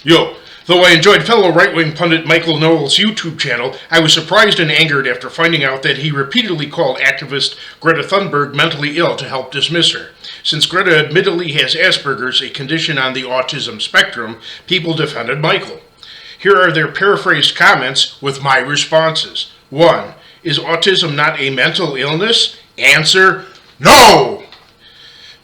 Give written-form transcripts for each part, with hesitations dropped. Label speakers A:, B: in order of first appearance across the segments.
A: Yo, though I enjoyed fellow right-wing pundit Michael Knowles' YouTube channel, I was surprised and angered after finding out that he repeatedly called activist Greta Thunberg mentally ill to help dismiss her. Since Greta admittedly has Asperger's, a condition on the autism spectrum, people defended Michael. Here are their paraphrased comments with my responses. 1. Is autism not a mental illness? Answer, no!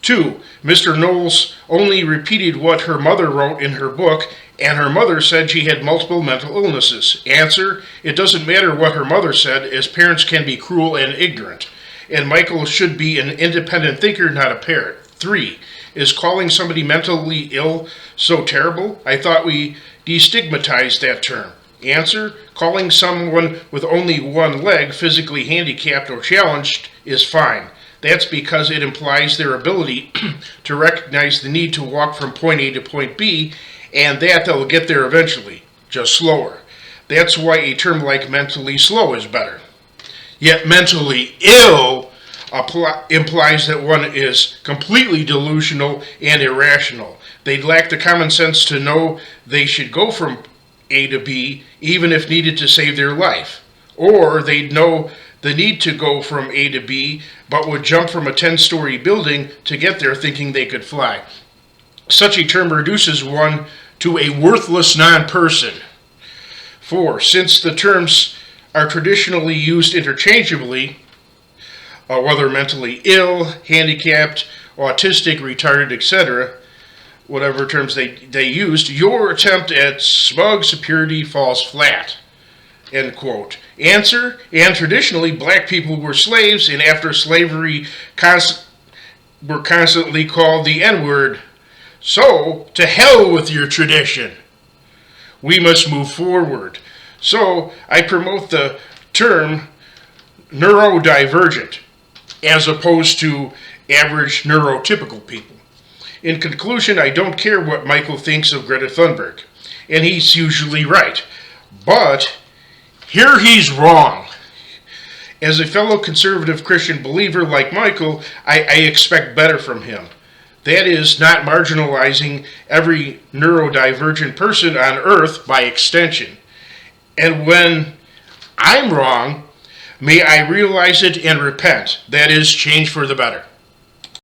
A: 2. Mr. Knowles only repeated what her mother wrote in her book, and her mother said she had multiple mental illnesses. Answer, it doesn't matter what her mother said, as parents can be cruel and ignorant. And Michael should be an independent thinker, not a parrot. 3. Is calling somebody mentally ill so terrible? I thought we destigmatized that term. Answer, calling someone with only one leg physically handicapped or challenged is fine. That's because it implies their ability to recognize the need to walk from point A to point B, and that they'll get there eventually, just slower. That's why a term like mentally slow is better. Yet mentally ill implies that one is completely delusional and irrational. They'd lack the common sense to know they should go from A to B, even if needed to save their life. Or they'd know the need to go from A to B, but would jump from a 10-story building to get there thinking they could fly. Such a term reduces one to a worthless non-person. 4. Since the terms are traditionally used interchangeably, whether mentally ill, handicapped, autistic, retarded, etc., whatever terms they used, your attempt at smug superiority falls flat. End quote. Answer, and traditionally black people were slaves, and after slavery were constantly called the N-word. So, to hell with your tradition. We must move forward. So, I promote the term neurodivergent as opposed to average neurotypical people. In conclusion, I don't care what Michael thinks of Greta Thunberg, and he's usually right. But here he's wrong. As a fellow conservative Christian believer like Michael, I expect better from him. That is, not marginalizing every neurodivergent person on earth by extension. And when I'm wrong, may I realize it and repent. That is, change for the better.